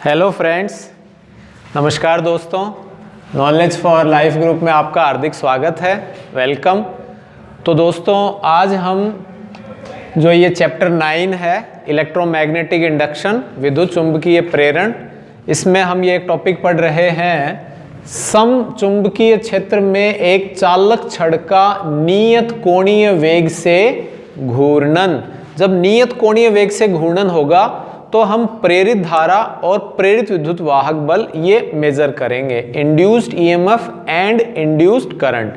Hello friends, नमस्कार दोस्तों। Knowledge for life group में आपका हार्दिक स्वागत है, वेलकम। तो दोस्तों आज हम जो ये चैप्टर 9 है इलेक्ट्रोमैग्नेटिक इंडक्शन, विद्युत चुंबकीय प्रेरण, इसमें हम ये एक टॉपिक पढ़ रहे हैं समचुंबकीय क्षेत्र में एक चालक छड़ का नियत कोणीय वेग से घूर्णन। जब नियत कोणीय वेग से घूर्णन होगा तो हम प्रेरित धारा और प्रेरित विद्युत वाहक बल ये मेजर करेंगे, induced EMF and induced current.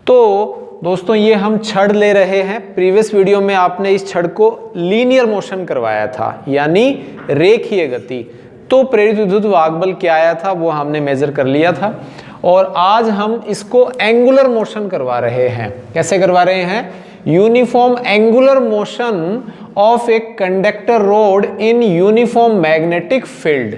तो दोस्तों ये हम छड़ ले रहे हैं। प्रीवियस वीडियो में आपने इस छड़ को लीनियर मोशन करवाया था, यानी रेखीय गति। तो प्रेरित विद्युत वाहक बल क्या आया था वो हमने मेजर कर लिया था। और आज हम इसको एंगुलर मोशन करवा रहे हैं। कैसे करवा रहे हैं? Uniform angular motion of a conductor road in uniform magnetic field,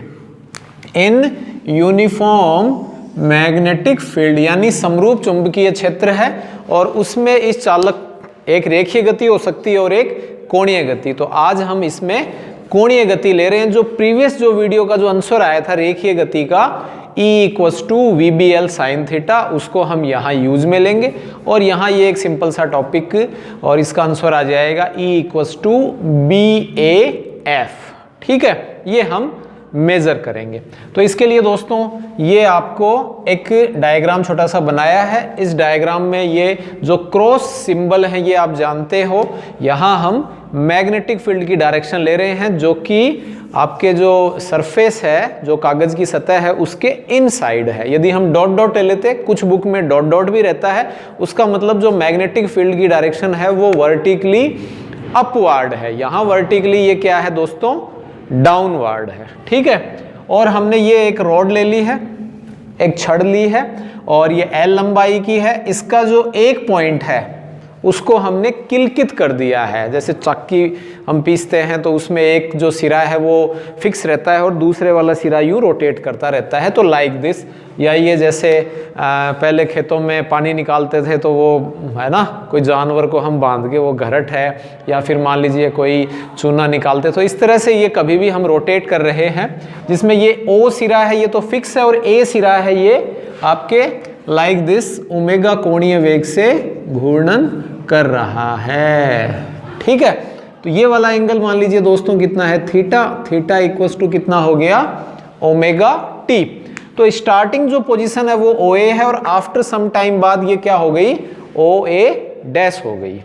in uniform magnetic field, यानी समरूप चुंबकीय क्षेत्र है और उसमें इस चालक एक रेखीय गति हो सकती है और एक कोणीय गति। तो आज हम इसमें कोणीय गति ले रहे हैं। जो प्रीवियस जो वीडियो का जो आंसर आया था रेखीय गति का E = VBL sin थीटा, उसको हम यहाँ यूज में लेंगे और यहाँ ये एक सिंपल सा टॉपिक और इसका आंसर आ जाएगा E = BAF। ठीक है, ये हम मेजर करेंगे। तो इसके लिए दोस्तों ये आपको एक डायग्राम छोटा सा बनाया है। इस डायग्राम में ये जो क्रॉस सिंबल है ये आप जानते हो। यहाँ हम मैग्नेटिक फील्ड की डायरेक्शन ले रहे हैं जो कि आपके जो सरफेस है, जो कागज की सतह है, उसके इनसाइड है। यदि हम डॉट डॉट ले लेते, कुछ बुक में डॉट डॉट भी रहता है, उसका मतलब जो मैग्नेटिक फील्ड की डायरेक्शन है वो वर्टिकली अपवार्ड है। यहाँ वर्टिकली ये क्या है दोस्तों? डाउनवार्ड है। ठीक है, और हमने ये एक रॉड ले ली है, एक छड़ ली है और ये L लंबाई की है। इसका जो एक पॉइंट है उसको हमने किलकित कर दिया है। जैसे चक्की हम पीसते हैं तो उसमें एक जो सिरा है वो फिक्स रहता है और दूसरे वाला सिरा यूँ रोटेट करता रहता है। तो लाइक दिस, या ये जैसे पहले खेतों में पानी निकालते थे तो वो है ना, कोई जानवर को हम बांध के, वो घरट है, या फिर मान लीजिए कोई चूना निकालते, तो इस तरह से ये कभी भी हम रोटेट कर रहे हैं। जिसमें ये O सिरा है ये तो फिक्स है और A सिरा है ये आपके लाइक दिस ओमेगा कोणीय वेग से घूर्णन कर रहा है। ठीक है, तो ये वाला एंगल मान लीजिए दोस्तों कितना है? थीटा। थीटा = कितना हो गया? Omega T. तो स्टार्टिंग जो पोजीशन है वो OA है और आफ्टर सम टाइम बाद ये क्या हो गई? OA' हो गई।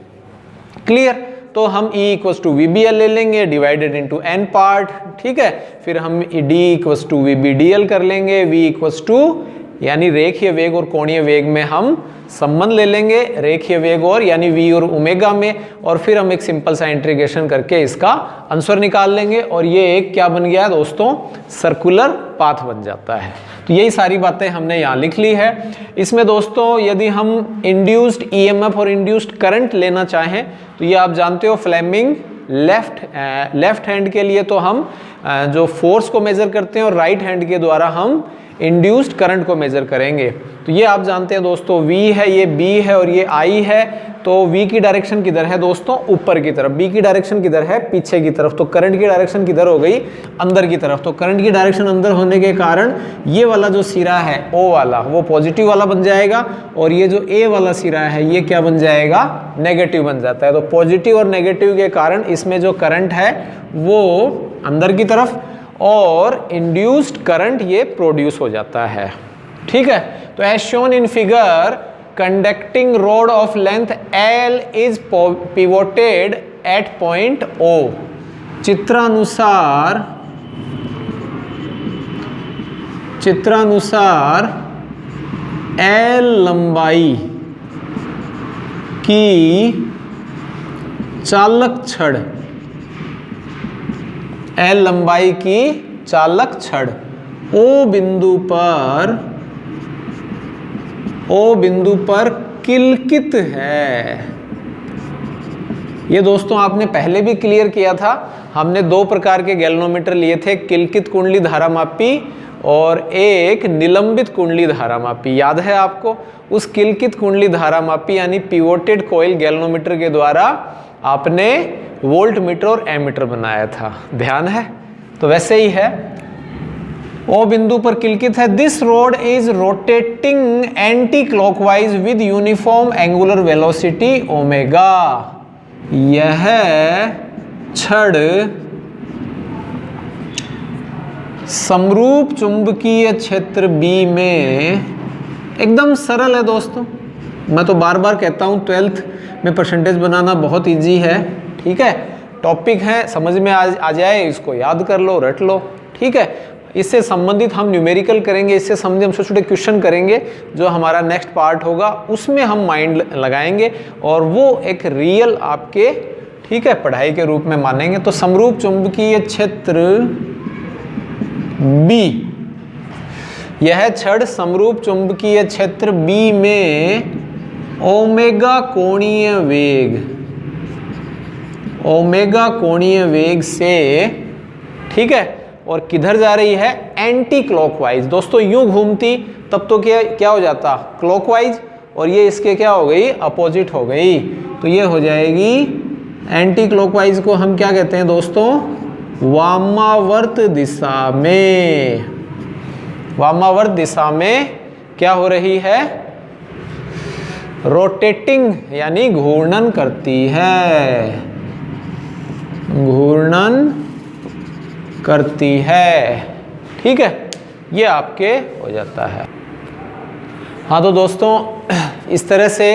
क्लियर? तो हम E = VBL ले लेंगे डिवाइडेड इनटू n पार्ट। ठीक है, फिर हम D = VBDL कर लेंगे। V यानी रेखीय वेग और कोणीय वेग में हम संबंध ले लेंगे, रेखीय वेग और यानी V और ओमेगा में, और फिर हम एक सिंपल सा इंटीग्रेशन करके इसका आंसर निकाल लेंगे और ये एक क्या बन गया दोस्तों? सर्कुलर पाथ बन जाता है। तो यही सारी बातें हमने यहाँ लिख ली है। इसमें दोस्तों यदि हम इंड्यूस्ड ईएमएफ और इंड्यूस्ड करंट लेना चाहें तो ये आप जानते हो फ्लेमिंग लेफ्ट हैंड के लिए तो हम जो फोर्स को मेजर करते हैं और राइट हैंड के द्वारा हम इंड्यूस्ड करंट को मेजर करेंगे। तो ये आप जानते हैं दोस्तों, V है, ये B है और ये I है। तो V की डायरेक्शन किधर है दोस्तों? ऊपर की तरफ। B की डायरेक्शन किधर है? पीछे की तरफ। तो करंट की डायरेक्शन किधर हो गई? अंदर की तरफ। तो करंट की डायरेक्शन अंदर होने के कारण ये वाला जो सिरा है O वाला, वो पॉजिटिव वाला बन जाएगा और ये जो A वाला सिरा है ये क्या बन जाएगा? नेगेटिव बन जाता है। तो पॉजिटिव और नेगेटिव के कारण इसमें जो करंट है वो अंदर की तरफ और इंड्यूस्ड करंट ये प्रोड्यूस हो जाता है। ठीक है, तो as shown in figure conducting rod of length L is pivoted at point O। चित्रानुसार L लंबाई की चालक छड़, L लंबाई की चालक छड़ O बिंदु पर किलकित है। ये दोस्तों आपने पहले भी क्लियर किया था। हमने दो प्रकार के गैल्वेनोमीटर लिए थे, किलकित कुंडली धारामापी और एक निलंबित कुंडली धारामापी। याद है आपको? उस किलकित कुंडली धारामापी यानी पिवोटेड कॉइल गैल्वेनोमीटर के द्वारा आपने वोल्ट मीटर और एमीटर बनाया था, ध्यान है? तो वैसे ही है, ओ बिंदु पर किलकित है। This road is rotating anti clockwise with uniform angular velocity omega. यह छड़ समरूप चुंबकीय क्षेत्र B में, एकदम सरल है दोस्तों, मैं तो बार बार कहता हूँ 12th में परसेंटेज बनाना बहुत इजी है, ठीक है। टॉपिक है, समझ में आ जाए, इसको याद कर लो, रट लो, ठीक है। इससे संबंधित हम न्यूमेरिकल करेंगे, इससे संबंधित हम छोटे छोटे क्वेश्चन करेंगे, जो हमारा नेक्स्ट पार्ट होगा उसमें हम माइंड लगाएंगे और वो एक रियल आपके, ठीक है, पढ़ाई के रूप में मानेंगे। तो समरूप चुंबकीय क्षेत्र B, यह छड़ समरूप चुंबकीय क्षेत्र B में ओमेगा कोणीय वेग से, ठीक है, और किधर जा रही है, एंटी क्लॉकवाइज। दोस्तों यूं घूमती तब तो क्या हो जाता, क्लॉकवाइज, और ये इसके क्या हो गई, अपोजिट हो गई, तो ये हो जाएगी एंटी क्लॉकवाइज को हम क्या कहते हैं दोस्तों, वामावर्त दिशा में। वामावर्त दिशा में क्या हो रही है, रोटेटिंग यानी घूर्णन करती है, घूर्णन करती है, ठीक है, ये आपके हो जाता है। हाँ तो दोस्तों इस तरह से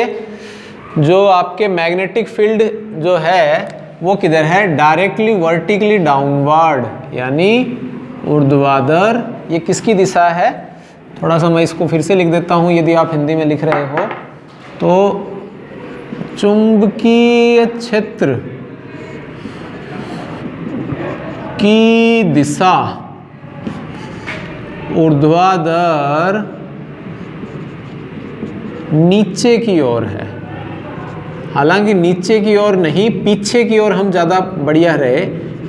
जो आपके मैग्नेटिक फील्ड जो है वो किधर है, डायरेक्टली वर्टिकली डाउनवर्ड यानी ऊर्ध्वाधर। ये किसकी दिशा है, थोड़ा सा मैं इसको फिर से लिख देता हूँ यदि आप हिंदी में लिख रहे हो तो, चुंबकीय क्षेत्र की दिशा ऊर्ध्वाधर नीचे की ओर है। हालांकि नीचे की ओर नहीं, पीछे की ओर हम ज़्यादा बढ़िया रहे,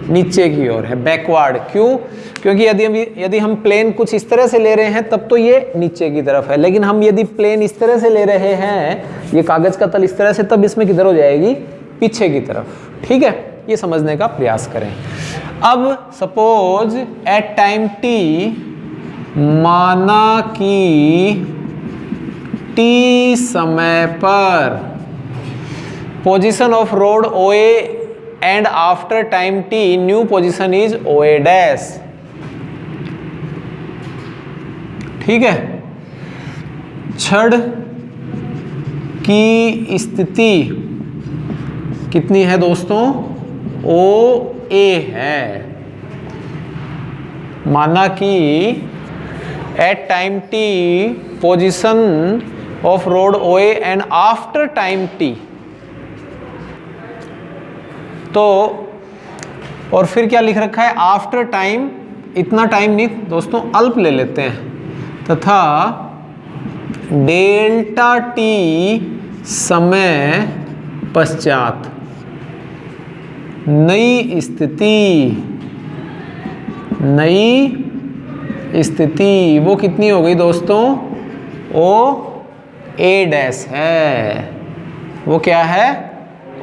नीचे की ओर है, बैकवर्ड। क्यों, क्योंकि यदि हम प्लेन कुछ इस तरह से ले रहे हैं तब तो ये नीचे की तरफ है, लेकिन हम यदि प्लेन इस तरह से ले रहे हैं, ये कागज का तल इस तरह से, तब इसमें किधर हो जाएगी, पीछे की तरफ, ठीक है। ये समझने का प्रयास करें। अब सपोज एट टाइम t, माना कि t समय पर position of rod OA and after time t new position is OA dash, ठीक है। छड़ की स्थिति कितनी है दोस्तों, OA है। माना कि at time t position of rod OA and after time t, तो और फिर क्या लिख रखा है, आफ्टर टाइम, इतना टाइम नहीं दोस्तों, अल्प ले लेते हैं, तथा डेल्टा t समय पश्चात नई स्थिति वो कितनी हो गई दोस्तों, OA डैश है। वो क्या है,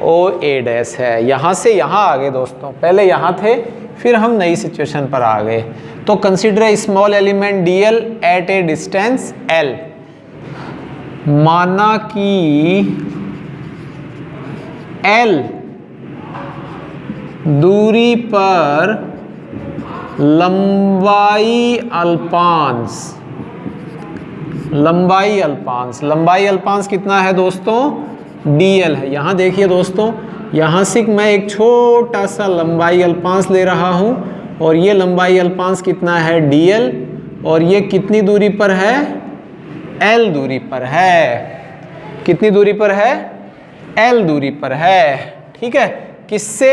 OA डैश है। यहाँ से यहाँ आ गए दोस्तों, पहले यहाँ थे फिर हम नई सिचुएशन पर आ गए। तो consider a small element dl at a distance L। माना कि L दूरी पर लंबाई अल्पांश कितना है दोस्तों, dl है। यहाँ देखिए दोस्तों, यहाँ से मैं एक छोटा सा लंबाई अल्पांश ले रहा हूँ और ये लंबाई अल्पांश कितना है, dl, और ये कितनी दूरी पर है, L दूरी पर है। कितनी दूरी पर है, L दूरी पर है, ठीक है। किससे,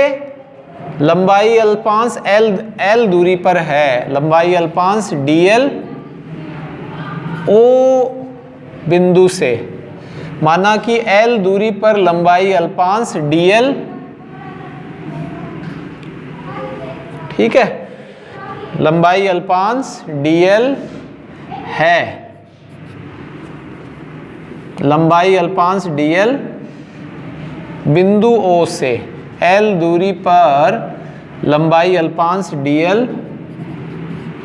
लंबाई अल्पांश L दूरी पर है, लंबाई अल्पांश dl O बिंदु से। माना कि L दूरी पर लंबाई अल्पांश dl, ठीक है, लंबाई अल्पांश dl है, लंबाई अल्पांश dl बिंदु O से, L दूरी पर लंबाई अल्पांश dl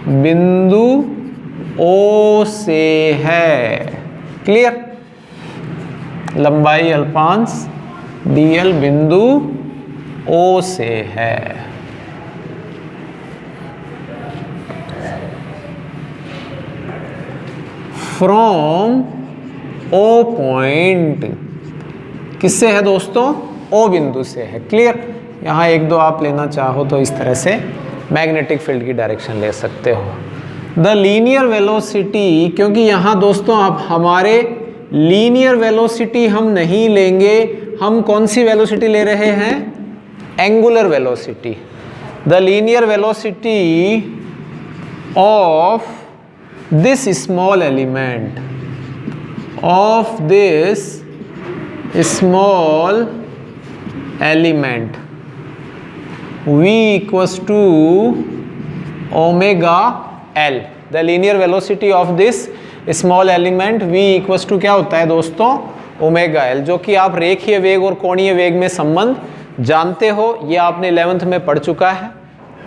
बिंदु O से है। क्लियर? लंबाई अल्पांश dl बिंदु O से है। फ्रॉम O पॉइंट, किससे है दोस्तों? O बिंदु से है। क्लियर? यहाँ एक दो आप लेना चाहो तो इस तरह से मैग्नेटिक फील्ड की डायरेक्शन ले सकते हो। द लीनियर वेलोसिटी, क्योंकि यहाँ दोस्तों आप हमारे लीनियर वेलोसिटी हम नहीं लेंगे, हम कौन सी वेलोसिटी ले रहे हैं? Angular velocity. The linear velocity of this small element, of this small element v equals to omega l. The linear velocity of this small element v equals to क्या होता है दोस्तों? ओमेगा l, जो कि आप रेखीय वेग और कोणीय वेग में संबंध जानते हो। ये आपने 11th में पढ़ चुका है।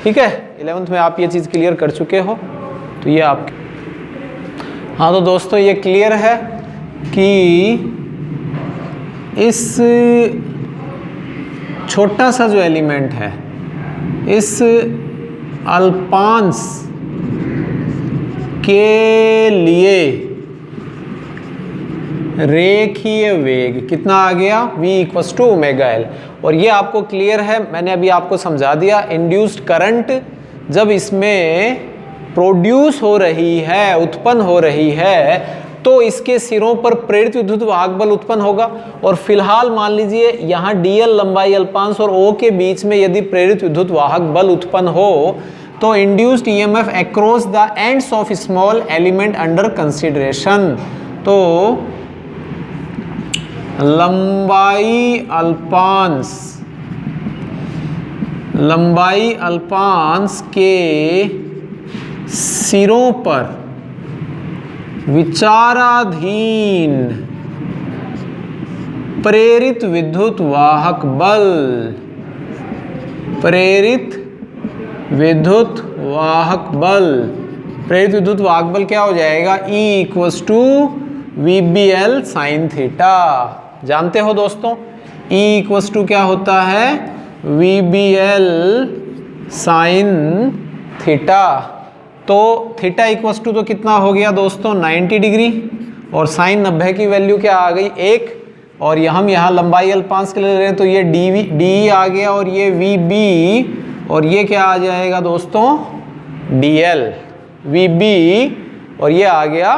ठीक है, 11th में आप ये चीज़ क्लियर कर चुके हो। तो ये आप, हाँ तो दोस्तों ये क्लियर है कि इस छोटा सा जो एलिमेंट है, इस अल्पांश के लिए रेखीय वेग कितना आ गया? v equals to omega L. और ये आपको क्लियर है, मैंने अभी आपको समझा दिया। इंड्यूस्ड करंट जब इसमें प्रोड्यूस हो रही है, उत्पन्न हो रही है, तो इसके सिरों पर प्रेरित विद्युत वाहक बल उत्पन्न होगा। और फिलहाल मान लीजिए यहाँ dl लंबाई अल्पांश और O के बीच में यदि प्रेरित विद्युत वाहक बल उत्पन्न हो तो induced EMF across the ends of small element under consideration, तो लंबाई अल्पांश के सिरों पर विचाराधीन प्रेरित विद्युत वाहक बल, प्रेरित विद्युत वाहक बल क्या हो जाएगा? E equals to VBL sine theta. जानते हो दोस्तों E इक्वल्स टू क्या होता है? VBL sine theta. तो थीटा इक्वल्स टू तो कितना हो गया दोस्तों? 90 डिग्री। और साइन 90 की वैल्यू क्या आ गई? 1। और हम यहाँ लंबाई अल्पांश के लिए ले रहे हैं तो ये डी आ गया, और ये VB, और ये क्या आ जाएगा दोस्तों? DL। VB और ये आ गया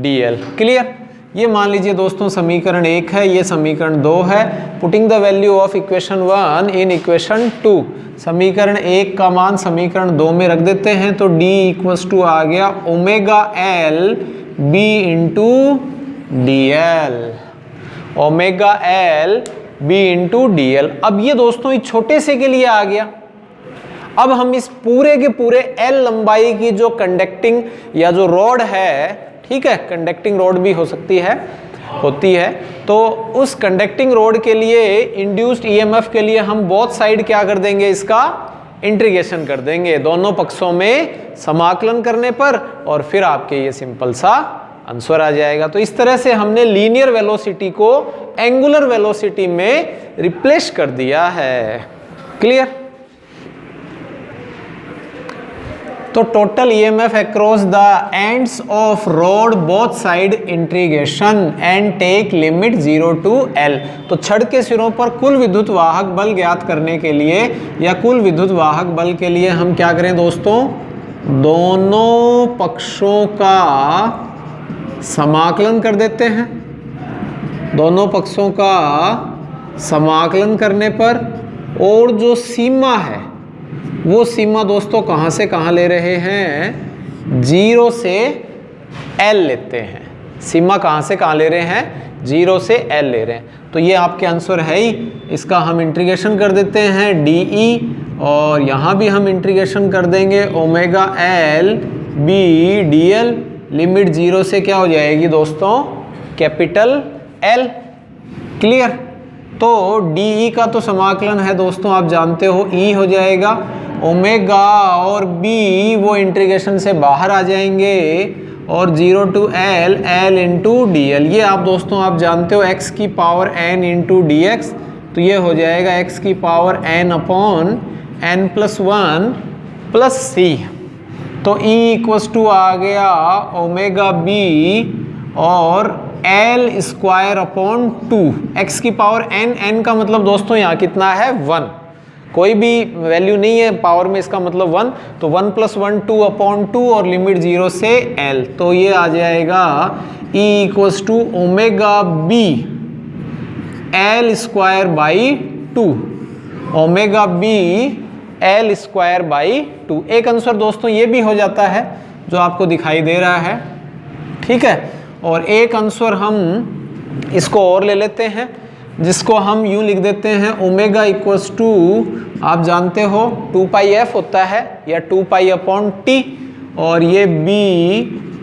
DL। क्लियर? ये मान लीजिए दोस्तों समीकरण 1 है, ये समीकरण 2 है। Putting the value of equation 1 in equation 2, समीकरण 1 का मान समीकरण 2 में रख देते हैं। तो D इक्वल्स टू आ गया omega L B into DL, omega L B into DL। अब ये दोस्तों इस छोटे से के लिए आ गया। अब हम इस पूरे के पूरे L लंबाई की जो कंडक्टिंग या जो रॉड है, ठीक है, कंडक्टिंग रॉड भी हो सकती है, होती है, तो उस कंडक्टिंग रॉड के लिए इंड्यूस्ड ईएमएफ के लिए हम बोथ साइड क्या कर देंगे? इसका इंटीग्रेशन कर देंगे दोनों पक्षों में समाकलन करने पर, और फिर आपके ये सिंपल सा आंसर आ जाएगा। तो इस तरह से हमने लीनियर वेलोसिटी को एंगुलर वेलोसिटी में रिप्लेस कर दिया है। क्लियर? तो total EMF across the ends of rod both side integration and take limit 0 to L। तो छड़ के सिरों पर कुल विद्युत वाहक बल ज्ञात करने के लिए या कुल विद्युत वाहक बल के लिए हम क्या करें दोस्तों? दोनों पक्षों का समाकलन कर देते हैं। दोनों पक्षों का समाकलन करने पर, और जो सीमा है वो सीमा दोस्तों कहाँ से कहाँ ले रहे हैं? 0 से L लेते हैं। सीमा कहाँ से कहाँ ले रहे हैं? 0 से L ले रहे हैं। तो ये आपके आंसर है ही। इसका हम इंटीग्रेशन कर देते हैं DE, और यहाँ भी हम इंटीग्रेशन कर देंगे omega L B DL। Limit 0 से क्या हो जाएगी दोस्तों? Capital L। क्लियर? तो DE का तो समाकलन है दोस्तों, आप जानते हो E हो जाएगा। ओमेगा और बी वो इंटीग्रेशन से बाहर आ जाएंगे और 0 to L, L into D L. ये आप दोस्तों आप जानते हो x की power n into D X, तो ये हो जाएगा x की power n upon n plus 1 plus C. तो E इक्वस टू आ गया ओमेगा बी और एल स्क्वायर अपॉन 2, x की पावर n, n का मतलब दोस्तों यहाँ कितना है 1, कोई भी वैल्यू नहीं है पावर में, इसका मतलब 1, तो 1 प्लस 1 2 अपॉन 2 और लिमिट 0 से l, तो ये आ जाएगा E equals to omega B L square by 2, omega B L square by 2। एक आंसर दोस्तों ये भी हो जाता है जो आपको दिखाई दे रहा है, ठीक है। और एक आंसर हम इसको और ले लेते हैं, जिसको हम यूं लिख देते हैं ओमेगा इक्वस टू, आप जानते हो 2 पाई एफ होता है या 2 पाई अपॉन टी, और ये बी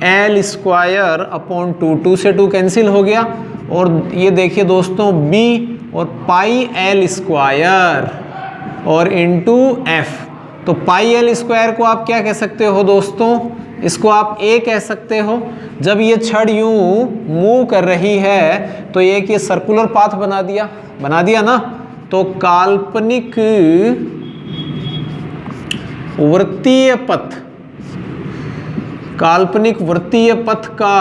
एल स्क्वायर अपॉन 2, 2 से 2 कैंसिल हो गया, और ये देखिए दोस्तों बी और पाई एल स्क्वायर और इनटू एफ। तो पाई एल स्क्वायर को आप क्या कह सकते हो दोस्तों, इसको आप ए कह सकते हो। जब ये छड़ यूं मूव कर रही है तो ये सर्कुलर पाथ बना दिया ना, तो काल्पनिक वृत्तीय पथ का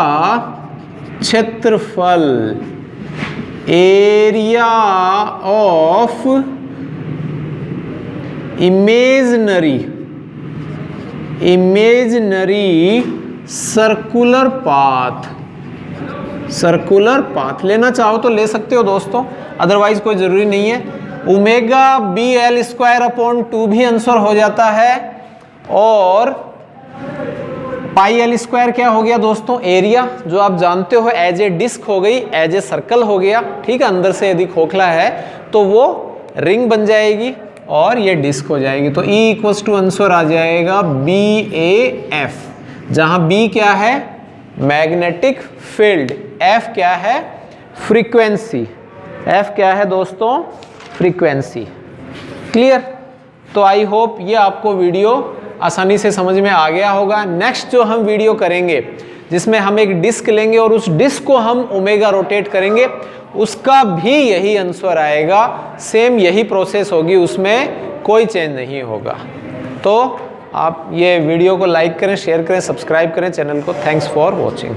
क्षेत्रफल area of imaginary circular path लेना चाहो तो ले सकते हो दोस्तों, अदरवाइज कोई जरूरी नहीं है। Omega B L square upon 2 भी आंसर हो जाता है, और पाई एल स्क्वायर क्या हो गया दोस्तों, एरिया, जो आप जानते हो एज ए डिस्क हो गई, एज ए सर्कल हो गया, ठीक है। अंदर से यदि खोखला है तो वो रिंग बन जाएगी और ये डिस्क हो जाएगी। तो E इक्वल्स टू आंसर आ जाएगा BAF, जहां B क्या है मैग्नेटिक फील्ड, F क्या है फ्रीक्वेंसी, F क्या है दोस्तों फ्रीक्वेंसी। क्लियर? तो आई होप ये आपको वीडियो आसानी से समझ में आ गया होगा। नेक्स्ट जो हम वीडियो करेंगे जिसमें हम एक डिस्क लेंगे और उस डिस्क को हम ओमेगा रोटेट करेंगे, उसका भी यही आंसर आएगा, सेम यही प्रोसेस होगी, उसमें कोई चेंज नहीं होगा। तो आप ये वीडियो को लाइक करें, शेयर करें, सब्सक्राइब करें चैनल को। Thanks for watching.